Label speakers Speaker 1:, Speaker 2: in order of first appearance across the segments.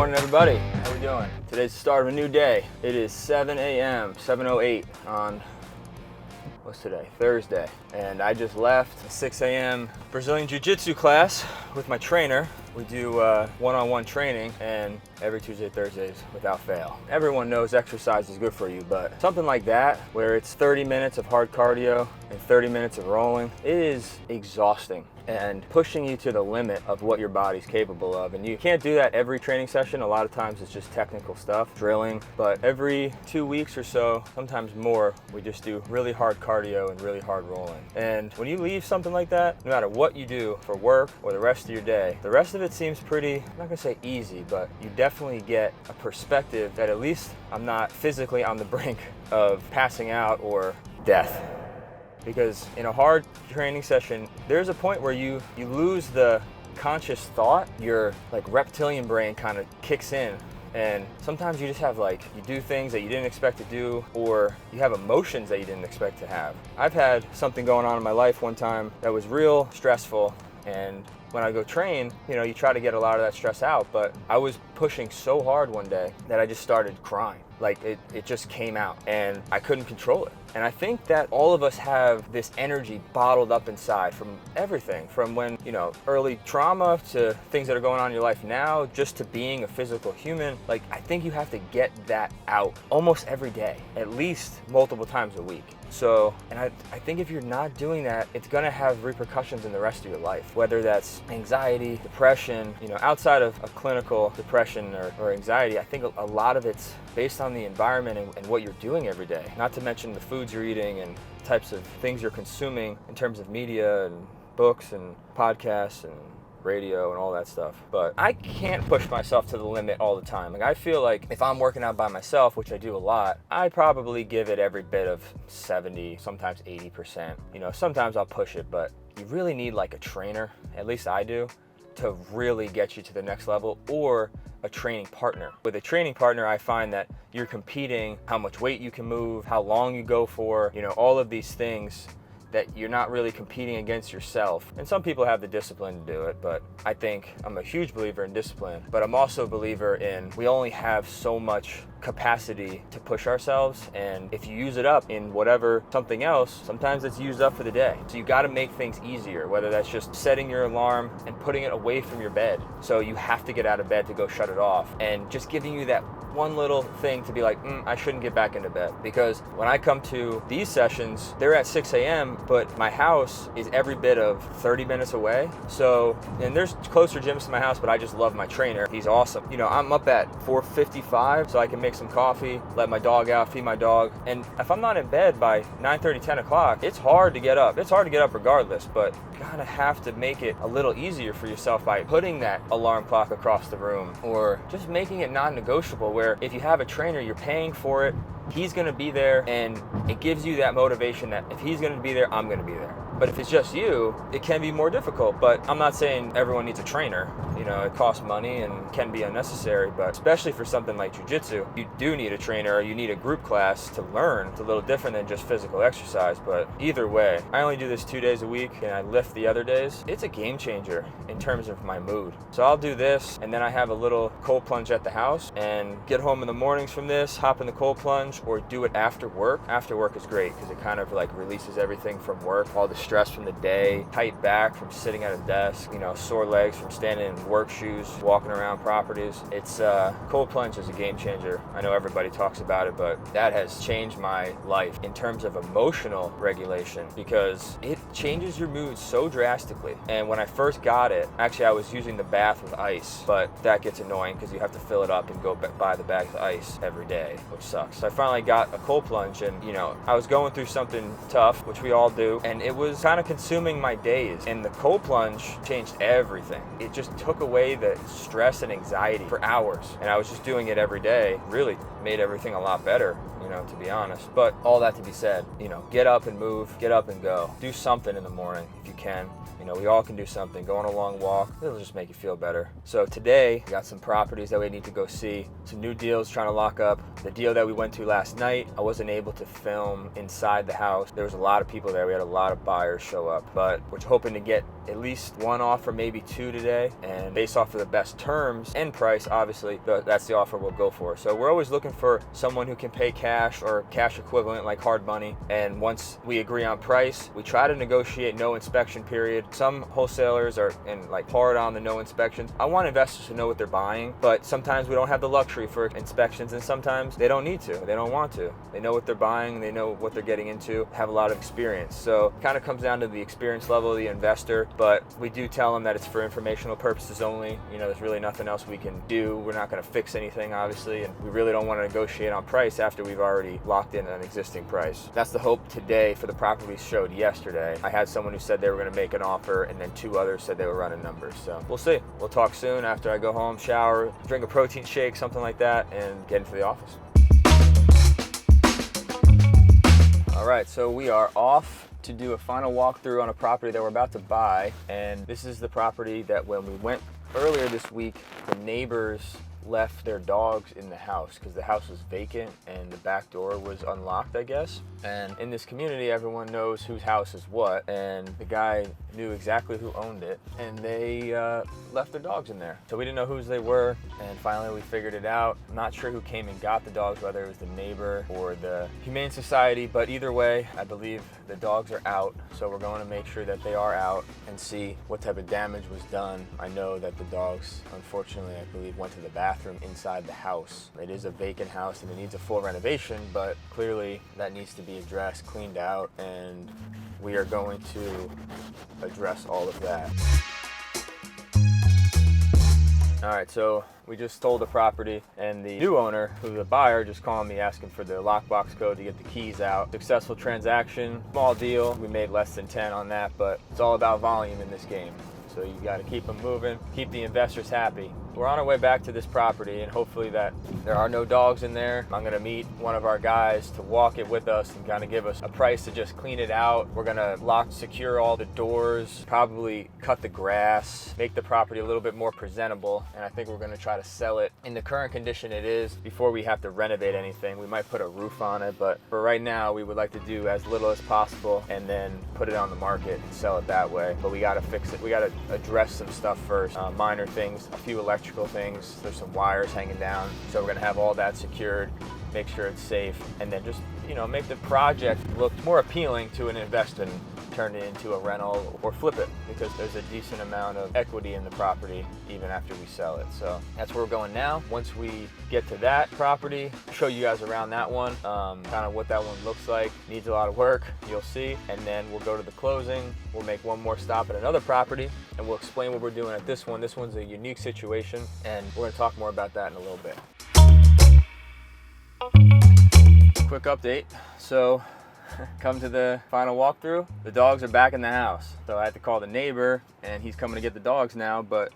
Speaker 1: morning, everybody. How we doing? Today's the start of a new day. It is 7 a.m., 7:08 on, what's today? Thursday. And I just left a 6 a.m. Brazilian Jiu-Jitsu class with my trainer. We do one-on-one training, and every Tuesday, Thursdays without fail. Everyone knows exercise is good for you, but something like that, where it's 30 minutes of hard cardio and 30 minutes of rolling, it is exhausting and pushing you to the limit of what your body's capable of. And you can't do that every training session. A lot of times it's just technical stuff, drilling, but every 2 weeks or so, sometimes more, we just do really hard cardio and really hard rolling. And when you leave something like that, no matter what you do for work or the rest of your day, the rest of it seems pretty, I'm not gonna say easy, but you definitely get a perspective that at least I'm not physically on the brink of passing out or death. Because in a hard training session, there's a point where you lose the conscious thought. Your like reptilian brain kind of kicks in, and sometimes you just have you do things that you didn't expect to do, or you have emotions that you didn't expect to have. I've had something going on in my life one time that was real stressful, and when I go train, you try to get a lot of that stress out, but I was pushing so hard one day that I just started crying. It just came out and I couldn't control it. And I think that all of us have this energy bottled up inside from everything, from when, early trauma to things that are going on in your life now, just to being a physical human. I think you have to get that out almost every day, at least multiple times a week. So, and I think if you're not doing that, it's gonna have repercussions in the rest of your life, whether that's anxiety, depression, outside of a clinical depression or anxiety. I think a lot of it's based on the environment and what you're doing every day, not to mention the foods you're eating and types of things you're consuming in terms of media and books and podcasts and radio and all that stuff. But I can't push myself to the limit all the time. I feel like if I'm working out by myself, which I do a lot, I probably give it every bit of 70, sometimes 80%. Sometimes I'll push it, but you really need a trainer, at least I do, to really get you to the next level, or a training partner. With a training partner, I find that you're competing how much weight you can move, how long you go for, all of these things that you're not really competing against yourself. And some people have the discipline to do it, but I think I'm a huge believer in discipline. But I'm also a believer in we only have so much capacity to push ourselves, and if you use it up in something else, sometimes it's used up for the day. So you got to make things easier, whether that's just setting your alarm and putting it away from your bed, so you have to get out of bed to go shut it off, and just giving you that one little thing to be like, I shouldn't get back into bed. Because when I come to these sessions, they're at 6 a.m., but my house is every bit of 30 minutes away. So, and there's closer gyms to my house, but I just love my trainer. He's awesome. I'm up at 4:55, so I can make some coffee, let my dog out, feed my dog. And if I'm not in bed by 9:30, 10 o'clock, it's hard to get up. It's hard to get up regardless, but you kind of have to make it a little easier for yourself by putting that alarm clock across the room, or just making it non-negotiable, where if you have a trainer, you're paying for it, he's gonna be there, and it gives you that motivation that if he's gonna be there, I'm gonna be there. But if it's just you, it can be more difficult. But I'm not saying everyone needs a trainer. It costs money and can be unnecessary, but especially for something like jiu-jitsu, you do need a trainer, or you need a group class to learn. It's a little different than just physical exercise, but either way, I only do this 2 days a week and I lift the other days. It's a game changer in terms of my mood. So I'll do this, and then I have a little cold plunge at the house, and get home in the mornings from this, hop in the cold plunge, or do it after work. After work is great because it kind of releases everything from work, all the stress from the day, tight back from sitting at a desk, sore legs from standing in work shoes, walking around properties. It's cold plunge is a game changer. I know everybody talks about it, but that has changed my life in terms of emotional regulation, because it changes your mood so drastically. And when I first got it, actually I was using the bath with ice, but that gets annoying because you have to fill it up and go buy the bag of ice every day, which sucks. So I finally got a cold plunge, and I was going through something tough, which we all do, and it was kind of consuming my days, and the cold plunge changed everything. It just took away the stress and anxiety for hours, and I was just doing it every day. Really made everything a lot better, to be honest. But all that to be said, get up and move, get up and go. Do something in the morning if you can. We all can do something. Go on a long walk. It'll just make you feel better. So today, we got some properties that we need to go see. Some new deals trying to lock up. The deal that we went to last night, I wasn't able to film inside the house. There was a lot of people there. We had a lot of buyers show up. But we're hoping to get at least one offer, maybe two today. And based off of the best terms and price, obviously, that's the offer we'll go for. So we're always looking for someone who can pay cash or cash equivalent, like hard money. And once we agree on price, we try to negotiate no inspection period. Some wholesalers are hard on the no inspections. I want investors to know what they're buying, but sometimes we don't have the luxury for inspections, and sometimes they don't need to. They don't want to. They know what they're buying. They know what they're getting into. Have a lot of experience. So it kind of comes down to the experience level of the investor, but we do tell them that it's for informational purposes only. There's really nothing else we can do. We're not going to fix anything, obviously, and we really don't want to negotiate on price after we've already locked in an existing price. That's the hope today for the property we showed yesterday. I had someone who said they were going to make an offer, and then two others said they were running numbers. So we'll see. We'll talk soon after I go home, shower, drink a protein shake, something like that, and get into the office. All right, so we are off to do a final walkthrough on a property that we're about to buy. And this is the property that when we went earlier this week, the neighbors left their dogs in the house because the house was vacant and the back door was unlocked, I guess. And in this community, everyone knows whose house is what, and the guy knew exactly who owned it, and they left their dogs in there. So we didn't know whose they were, and finally we figured it out. I'm not sure who came and got the dogs, whether it was the neighbor or the Humane Society, but either way, I believe the dogs are out. So we're going to make sure that they are out and see what type of damage was done. I know that the dogs, unfortunately, I believe, went to the bathroom inside the house. It is a vacant house and it needs a full renovation, but clearly that needs to be addressed, cleaned out, and we are going to address all of that. All right, so we just sold the property, and the new owner, who's the buyer, just called me asking for the lockbox code to get the keys out. Successful transaction, small deal. We made less than 10 on that, but it's all about volume in this game. So you got to keep them moving, keep the investors happy. We're on our way back to this property, and hopefully that there are no dogs in there. I'm going to meet one of our guys to walk it with us and kind of give us a price to just clean it out. We're going to secure all the doors, probably cut the grass, make the property a little bit more presentable, and I think we're going to try to sell it in the current condition it is before we have to renovate anything. We might put a roof on it, but for right now we would like to do as little as possible and then put it on the market and sell it that way. But we got to fix it. We got to address some stuff first, minor things, a few electrical things. There's some wires hanging down, so we're gonna have all that secured, make sure it's safe, and then just make the project look more appealing to an investor and turn it into a rental or flip it, because there's a decent amount of equity in the property even after we sell it. So that's where we're going now. Once we get to that property, I'll show you guys around that one, kind of what that one looks like. Needs a lot of work, you'll see, and then we'll go to the closing. We'll make one more stop at another property, and we'll explain what we're doing at this one. This one's a unique situation, and we're going to talk more about that in a little bit. Quick update. So come to the final walkthrough. The dogs are back in the house. So I had to call the neighbor, and he's coming to get the dogs now, but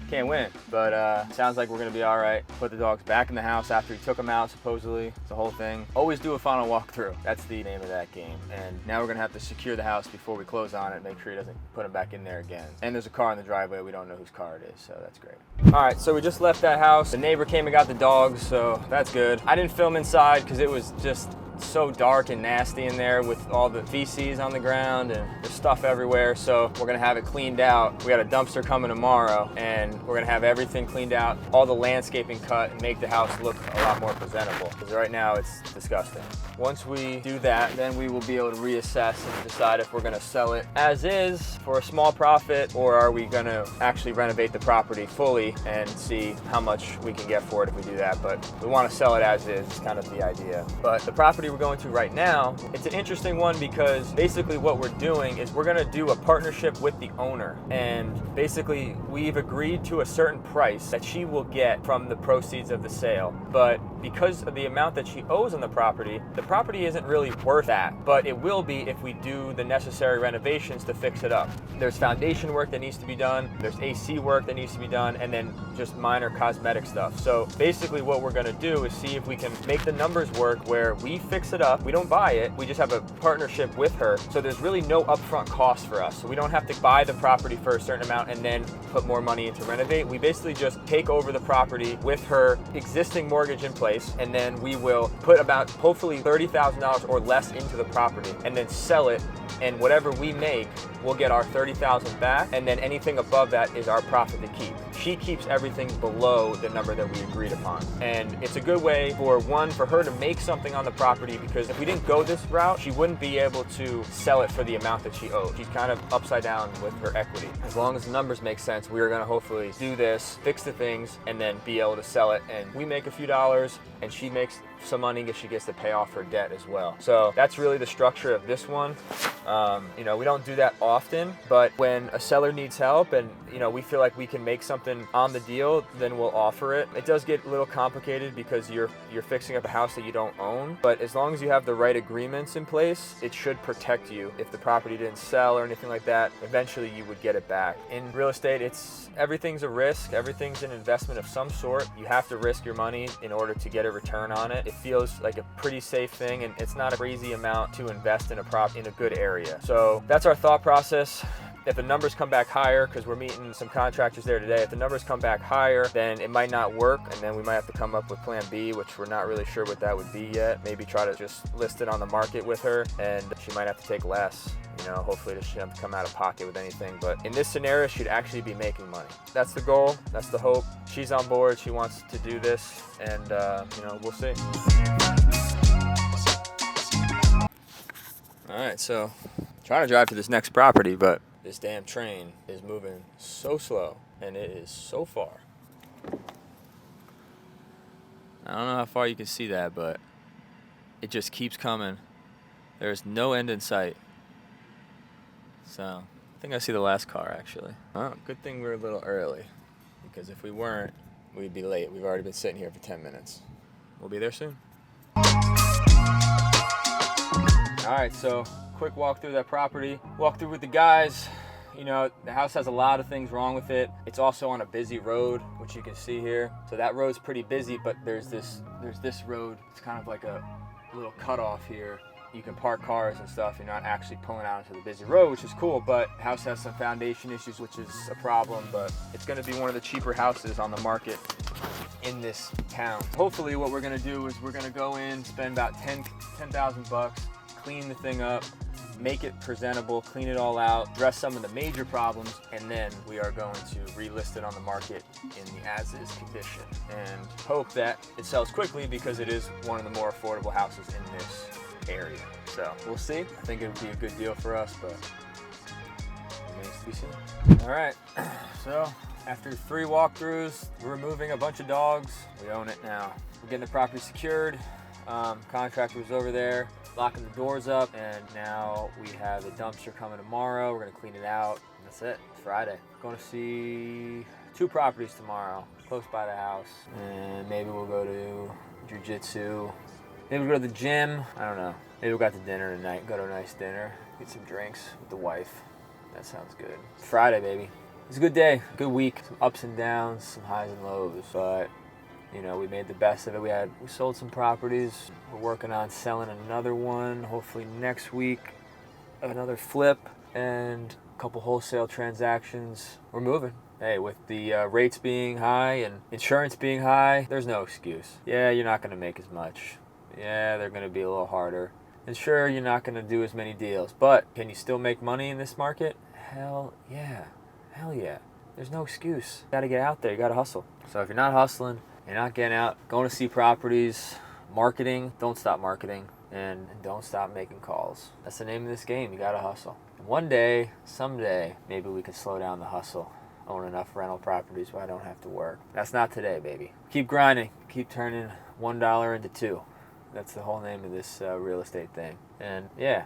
Speaker 1: can't win. But sounds like we're gonna be all right. Put the dogs back in the house after he took them out, supposedly. It's the whole thing. Always do a final walkthrough. That's the name of that game. And now we're gonna have to secure the house before we close on it, make sure he doesn't put them back in there again. And there's a car in the driveway. We don't know whose car it is, so that's great. All right, so we just left that house. The neighbor came and got the dogs, so that's good. I didn't film inside because it was just so dark and nasty in there with all the feces on the ground and there's stuff everywhere. So we're gonna have it cleaned out. We got a dumpster coming tomorrow, and we're gonna have everything cleaned out, all the landscaping cut, and make the house look a lot more presentable, because right now it's disgusting. Once we do that, then we will be able to reassess and decide if we're gonna sell it as is for a small profit, or are we gonna actually renovate the property fully and see how much we can get for it if we do that. But we want to sell it as is, kind of the idea. But the property property we're going to right now, it's an interesting one because basically what we're doing is we're gonna do a partnership with the owner. And basically we've agreed to a certain price that she will get from the proceeds of the sale. But because of the amount that she owes on the property isn't really worth that, but it will be if we do the necessary renovations to fix it up. There's foundation work that needs to be done, there's AC work that needs to be done, and then just minor cosmetic stuff. So basically what we're gonna do is see if we can make the numbers work where we fix it up, we don't buy it, we just have a partnership with her, so there's really no upfront cost for us. So we don't have to buy the property for a certain amount and then put more money into renovate. We basically just take over the property with her existing mortgage in place, and then we will put about hopefully $30,000 or less into the property and then sell it, and whatever we make, we'll get our $30,000 back, and then anything above that is our profit to keep. She keeps everything below the number that we agreed upon. And it's a good way for her to make something on the property, because if we didn't go this route, she wouldn't be able to sell it for the amount that she owed. She's kind of upside down with her equity. As long as the numbers make sense, we're gonna hopefully do this, fix the things, and then be able to sell it. And we make a few dollars, and she makes some money because she gets to pay off her debt as well. So that's really the structure of this one. We don't do that often, but when a seller needs help and we feel like we can make something on the deal, then we'll offer it. It does get a little complicated because you're fixing up a house that you don't own, but as long as you have the right agreements in place, it should protect you. If the property didn't sell or anything like that, eventually you would get it back. In real estate, everything's a risk, everything's an investment of some sort. You have to risk your money in order to get a return on it. It feels like a pretty safe thing, and it's not a crazy amount to invest in a good area. So that's our thought process. If the numbers come back higher, because we're meeting some contractors there today, if the numbers come back higher, then it might not work, and then we might have to come up with plan B, which we're not really sure what that would be yet. Maybe try to just list it on the market with her, and she might have to take less. Hopefully she doesn't have to come out of pocket with anything. But in this scenario, she'd actually be making money. That's the goal, that's the hope. She's on board, she wants to do this, and we'll see. All right, so trying to drive to this next property, but this damn train is moving so slow, and it is so far. I don't know how far you can see that, but it just keeps coming. There's no end in sight. So I think I see the last car, actually. Oh, good thing we're a little early, because if we weren't, we'd be late. We've already been sitting here for 10 minutes. We'll be there soon. All right, so quick walk through that property. Walk through with the guys. The house has a lot of things wrong with it. It's also on a busy road, which you can see here. So that road's pretty busy, but there's this road. It's kind of like a little cutoff here. You can park cars and stuff. You're not actually pulling out into the busy road, which is cool, but the house has some foundation issues, which is a problem, but it's gonna be one of the cheaper houses on the market in this town. Hopefully what we're gonna do is we're gonna go in, spend about $10,000, clean the thing up, make it presentable, clean it all out, address some of the major problems, and then we are going to relist it on the market in the as-is condition and hope that it sells quickly, because it is one of the more affordable houses in this area. So we'll see. I think it would be a good deal for us, but remains to be seen. All right, so after 3 walkthroughs, we're removing a bunch of dogs. We own it now. We're getting the property secured. Contractor was over there locking the doors up, and now we have a dumpster coming tomorrow. We're gonna clean it out, and that's it. It's Friday. Going to see 2 properties tomorrow close by the house, and maybe we'll go to jiu-jitsu. Maybe we'll go to the gym. I don't know. Maybe we'll go out to dinner tonight. Go to a nice dinner. Get some drinks with the wife. That sounds good. It's Friday, baby. It's a good day, good week. Some ups and downs, some highs and lows, but we made the best of it. We sold some properties. We're working on selling another one, hopefully next week. Another flip and a couple wholesale transactions. We're moving. Hey, with the rates being high and insurance being high, there's no excuse. Yeah, you're not gonna make as much. Yeah, they're gonna be a little harder. And sure, you're not gonna do as many deals, but can you still make money in this market? Hell yeah. Hell yeah. There's no excuse. You gotta get out there, you gotta hustle. So if you're not hustling, you're not getting out, going to see properties, marketing, don't stop marketing, and don't stop making calls. That's the name of this game. You gotta hustle. One day, someday, maybe we can slow down the hustle, own enough rental properties where I don't have to work. That's not today, baby. Keep grinding, keep turning $1 into $2. That's the whole name of this real estate thing. And yeah,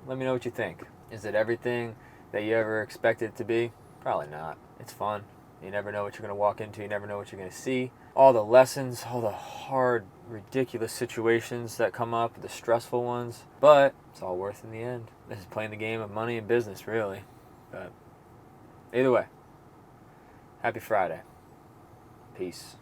Speaker 1: let me know what you think. Is it everything that you ever expected it to be? Probably not. It's fun. You never know what you're going to walk into. You never know what you're going to see. All the lessons, all the hard, ridiculous situations that come up, the stressful ones. But it's all worth it in the end. This is playing the game of money and business, really. But either way, happy Friday. Peace.